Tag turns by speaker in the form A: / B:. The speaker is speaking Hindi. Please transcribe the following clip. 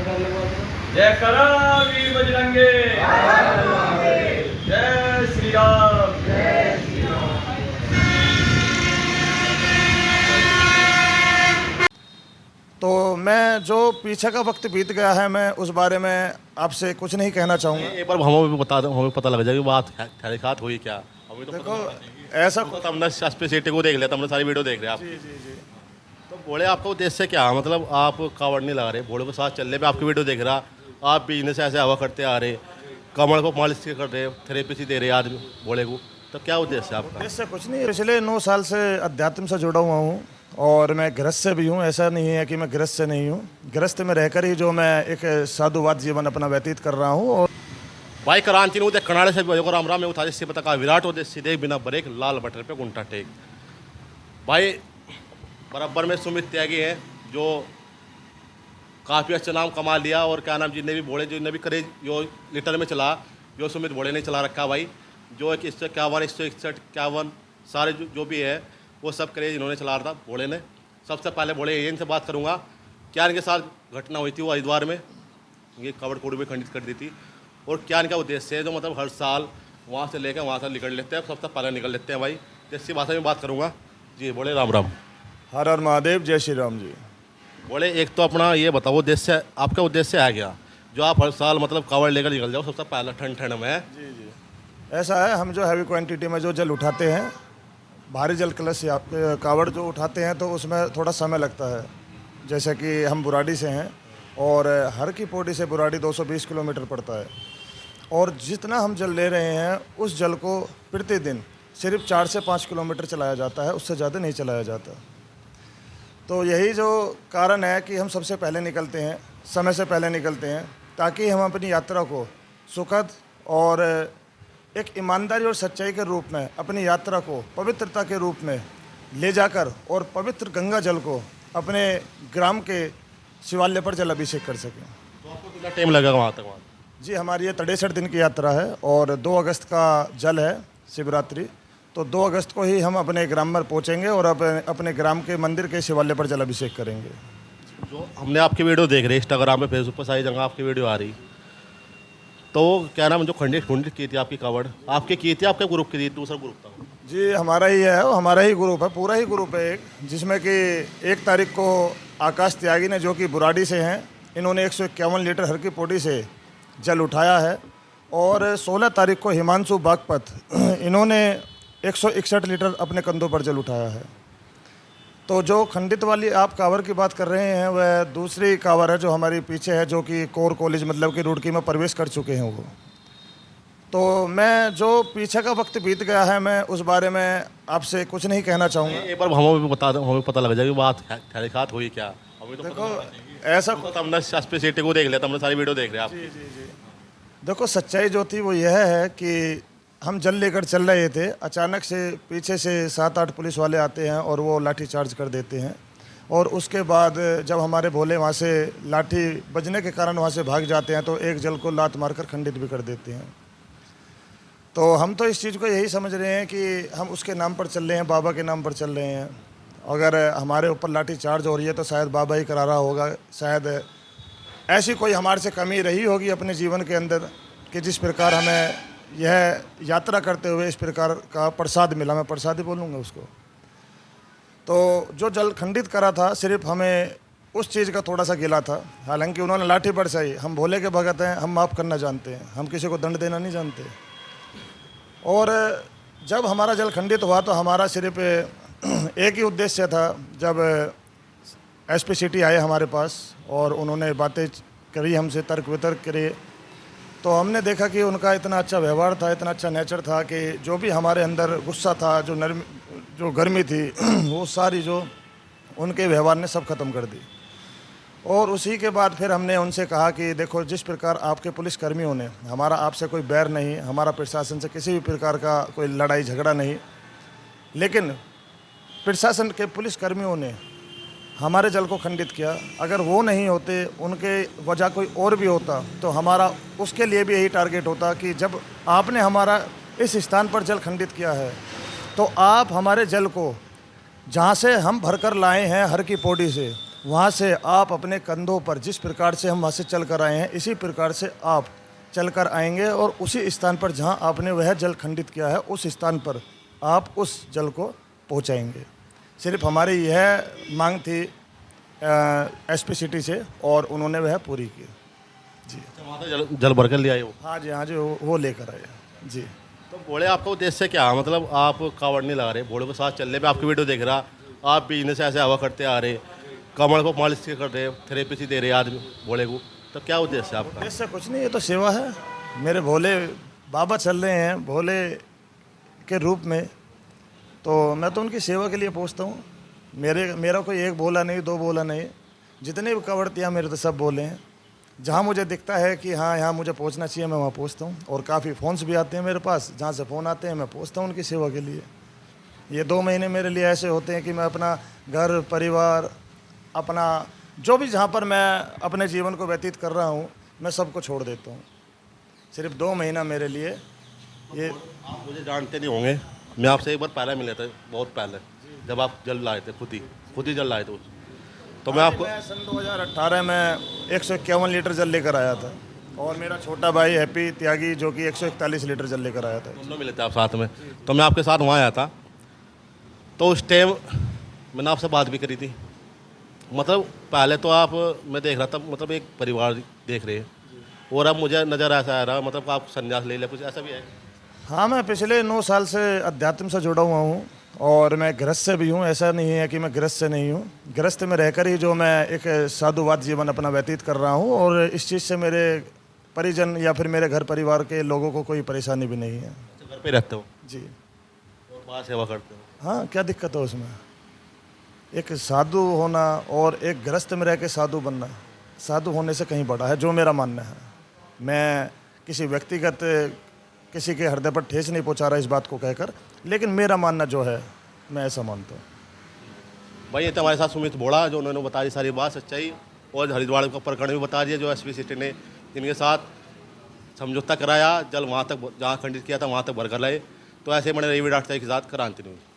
A: जय करा वीर बजरंगे, जय श्री राम।
B: तो मैं जो पीछे का वक्त बीत गया है, मैं उस बारे में आपसे कुछ नहीं कहना चाहूँगा।
C: एक बार हमें भी बता दो, हमें पता लग जाएगी बात तहकीकात हुई क्या। हमें तो
B: देखो
C: पता
B: ऐसा
C: तो हमने एसपीसीटी को देख लिया, हमने सारी वीडियो देख रहे हैं आप।
B: जी जी जी।
C: तो बोले आपका उद्देश्य क्या, मतलब आप कावड़ नहीं लगा रहे, भोले के साथ चलने पे आपकी वीडियो देख रहा, आप बिजनेस ऐसे हवा करते आ रहे, कमर को मालिश कर रहे, थेरेपी सी दे रहे आदमी भोले को, तो क्या उद्देश्य है आपका।
B: इससे कुछ नहीं, पिछले 9 साल से अध्यात्म से जुड़ा हुआ हूँ और मैं गृहस्थ से भी हूँ। ऐसा नहीं है कि मैं गृहस्थ से नहीं हूँ। गृहस्थ में रहकर ही जो मैं एक साधुवाद जीवन अपना व्यतीत कर रहा हूँ। और
C: भाई करांची ने कनाड़े से राम राम में उठा से पता का विराट उद्देश्य सीधे बिना ब्रेक लाल बटन पे गुंटा टेक। भाई बराबर में सुमित त्यागी हैं जो काफ़ी अच्छा नाम कमा लिया, और क्या नाम जितने भी भोले जितने भी करे जो लीटर में चला, जो सुमित भोले ने चला रखा भाई, जो एक 151 161 51 सारे जो भी है वो सब करे इन्होंने चला रहा था भोले ने। सबसे पहले भोले इनसे बात करूँगा, क्या इनके साथ घटना हुई थी वो हरिद्वार में, ये कवड़ कोड़ भी खंडित कर दी थी, और क्या इनका उद्देश्य है जो मतलब हर साल वहाँ से लेकर वहाँ से निकल लेते हैं, सबसे पहले निकल लेते हैं भाई। जैसी भाषा में बात करूँगा जी, बोले राम राम।
B: हर हर महादेव, जय श्री राम जी।
C: बोले एक तो अपना ये बताओ उद्देश्य, आपका उद्देश्य है क्या जो आप हर साल मतलब कावड़ लेकर निकल जाओ सबसे पहले ठंड ठंड में।
B: जी जी, ऐसा है, हम जो हैवी क्वांटिटी में जो जल उठाते हैं, भारी जल कलश या कावड़ जो उठाते हैं, तो उसमें थोड़ा समय लगता है। जैसे कि हम बुराड़ी से हैं और हर की पौड़ी से बुराड़ी 220 किलोमीटर पड़ता है, और जितना हम जल ले रहे हैं उस जल को प्रतिदिन सिर्फ 4 से 5 किलोमीटर चलाया जाता है, उससे ज़्यादा नहीं चलाया जाता। तो यही जो कारण है कि हम सबसे पहले निकलते हैं, समय से पहले निकलते हैं, ताकि हम अपनी यात्रा को सुखद और एक ईमानदारी और सच्चाई के रूप में अपनी यात्रा को पवित्रता के रूप में ले जाकर और पवित्र गंगा जल को अपने ग्राम के शिवालय पर जल अभिषेक कर सकें।
C: तो आपको कितना टाइम लगेगा वहाँ तक? वहाँ
B: जी, हमारी ये 63 दिन की यात्रा है और 2 अगस्त का जल है शिवरात्रि, तो 2 अगस्त को ही हम अपने ग्राम पर पहुँचेंगे और अपने ग्राम के मंदिर के शिवालय पर जल अभिषेक करेंगे।
C: जो हमने आपकी वीडियो देख रहे इंस्टाग्राम पे फेसबुक पर सारी जगह आपकी वीडियो आ रही, तो क्या नाम जो खंडित की थी आपकी कावड़ आपकी की थी, आपके ग्रुप की थी, दूसरा ग्रुप था?
B: जी, हमारा ही है, हमारा ही ग्रुप है, पूरा ही ग्रुप है एक, जिसमें कि 1 तारीख को आकाश त्यागी ने, जो कि बुराड़ी से हैं, इन्होंने 151 लीटर हर की पौड़ी से जल उठाया है, और 16 तारीख को हिमांशु बागपत इन्होंने 161 लीटर अपने कंधों पर जल उठाया है। तो जो खंडित वाली आप कांवर की बात कर रहे हैं, वह दूसरी कांवर है जो हमारी पीछे है, जो कि कोर कॉलेज मतलब कि रुड़की में प्रवेश कर चुके हैं वो। तो मैं जो पीछे का वक्त बीत गया है, मैं उस बारे में आपसे कुछ नहीं कहना चाहूँगा।
C: एक बार हमें भी बता दो, हमें पता लग जाएगी बात तहकीकात हुई क्या। हमें तो
B: देखो
C: ऐसा हमने एसपीसीटी को देख लिया, हमने सारी वीडियो देख रहे हैं आप।
B: जी जी जी, देखो सच्चाई जो थी वो यह है कि हम जल लेकर चल रहे थे, अचानक से पीछे से 7-8 पुलिस वाले आते हैं और वो लाठी चार्ज कर देते हैं, और उसके बाद जब हमारे भोले वहाँ से लाठी बजने के कारण वहाँ से भाग जाते हैं, तो एक जल को लात मारकर खंडित भी कर देते हैं। तो हम तो इस चीज़ को यही समझ रहे हैं कि हम उसके नाम पर चल रहे हैं, बाबा के नाम पर चल रहे हैं। अगर हमारे ऊपर लाठी चार्ज हो रही है तो शायद बाबा ही करा रहा होगा, शायद ऐसी कोई हमारे से कमी रही होगी अपने जीवन के अंदर कि जिस प्रकार हमें यह यात्रा करते हुए इस प्रकार का प्रसाद मिला, मैं प्रसाद ही बोलूँगा उसको। तो जो जल खंडित करा था, सिर्फ हमें उस चीज़ का थोड़ा सा गिला था, हालांकि उन्होंने लाठी बरसाई। हम भोले के भगत हैं, हम माफ़ करना जानते हैं, हम किसी को दंड देना नहीं जानते। और जब हमारा जल खंडित हुआ तो हमारा सिर्फ एक ही उद्देश्य था। जब एसपीसीटी आए हमारे पास और उन्होंने बातें करी, हमसे तर्क वितर्क करे, तो हमने देखा कि उनका इतना अच्छा व्यवहार था, इतना अच्छा नेचर था कि जो भी हमारे अंदर गुस्सा था, जो गर्मी थी वो सारी जो उनके व्यवहार ने सब खत्म कर दी। और उसी के बाद फिर हमने उनसे कहा कि देखो, जिस प्रकार आपके पुलिसकर्मियों ने, हमारा आपसे कोई बैर नहीं, हमारा प्रशासन से किसी भी प्रकार का कोई लड़ाई झगड़ा नहीं, लेकिन प्रशासन के पुलिसकर्मियों ने हमारे जल को खंडित किया। अगर वो नहीं होते, उनके वजह कोई और भी होता, तो हमारा उसके लिए भी यही टारगेट होता कि जब आपने हमारा इस स्थान पर जल खंडित किया है, तो आप हमारे जल को जहाँ से हम भरकर लाए हैं हर की पौड़ी से, वहाँ से आप अपने कंधों पर जिस प्रकार से हम वहाँ से चल कर आए हैं इसी प्रकार से आप चल कर आएंगे और उसी स्थान पर जहाँ आपने वह जल खंडित किया है उस स्थान पर आप उस जल को पहुँचाएंगे। सिर्फ हमारी यह मांग थी एसपी सिटी से और उन्होंने वह पूरी की। जी
C: वहाँ से जल भर कर ले आए हो।
B: हाँ जी वो लेकर आए जी।
C: तो भोले आपका उद्देश्य क्या है? मतलब आप कावड़ नहीं लगा रहे, भोले के साथ चलने पे आपकी वीडियो देख रहा, आप बिजनेस से ऐसे हवा करते आ रहे, कमर को मालिश कर रहे, थेरेपी दे रहे आदमी भोले को, तो क्या उद्देश्य है आपका?
B: उद्देश्य कुछ नहीं, ये तो सेवा है। मेरे भोले बाबा चल रहे हैं भोले के रूप में, तो मैं तो उनकी सेवा के लिए पहुँचता हूँ। मेरा कोई एक बोला नहीं, दो बोला नहीं, जितने भी कवड़तियाँ मेरे तो सब बोले हैं। जहाँ मुझे दिखता है कि हाँ यहाँ मुझे पहुँचना चाहिए मैं वहाँ पहुँचता हूँ। और काफ़ी फ़ोन्स भी आते हैं मेरे पास, जहाँ से फ़ोन आते हैं मैं पहुँचता हूँ उनकी सेवा के लिए। ये 2 महीने मेरे लिए ऐसे होते हैं कि मैं अपना घर परिवार अपना जो भी जहाँ पर मैं अपने जीवन को व्यतीत कर रहा हूँ मैं सबको छोड़ देता हूँ। सिर्फ 2 महीना मेरे लिए ये।
C: आप मुझे जानते नहीं होंगे, मैं आपसे एक बार पहले मिले थे, बहुत पहले, जब आप जल लाए थे, खुद ही जल लाए थे। तो मैं आपको
B: सन 2018 में 151 लीटर जल लेकर आया था और मेरा छोटा भाई हैप्पी त्यागी जो कि 141 लीटर जल लेकर आया था।
C: दोनों मिले थे आप साथ में, तो मैं आपके साथ वहाँ आया था। तो उस टाइम मैंने आपसे बात भी करी थी। मतलब पहले तो आप, मैं देख रहा था मतलब एक परिवार देख रहे हैं, और अब मुझे नज़र ऐसा आ रहा मतलब आप संन्यास ले लिया, कुछ ऐसा भी है?
B: हाँ, मैं पिछले 9 साल से अध्यात्म से जुड़ा हुआ हूँ और मैं गृहस्थ से भी हूँ। ऐसा नहीं है कि मैं गृहस्थ से नहीं हूँ। गृहस्थ में रहकर ही जो मैं एक साधुवाद जीवन अपना व्यतीत कर रहा हूँ और इस चीज़ से मेरे परिजन या फिर मेरे घर परिवार के लोगों को कोई परेशानी भी नहीं है।
C: घर पे रहते हो
B: जी।
C: और बाहर सेवा करते हो?
B: हाँ, क्या दिक्कत है उसमें? एक साधु होना और एक गृहस्थ में रह के साधु बनना साधु होने से कहीं बड़ा है, जो मेरा मानना है। मैं किसी व्यक्तिगत किसी के हृदय पर ठेस नहीं पहुंचा रहा इस बात को कहकर, लेकिन मेरा मानना जो है मैं ऐसा मानता हूँ।
C: भाई ये तो हमारे साथ सुमित बोड़ा, जो उन्होंने बताई सारी बात सच्चाई, और हरिद्वार का प्रकरण भी बता दिया जो एसपी सिटी ने इनके साथ समझौता कराया, जल वहाँ तक जहाँ खंडित किया था वहाँ तक भरकर लाए। तो ऐसे मैंने रवि डाक्टर के साथ क्रांति न्यूज़।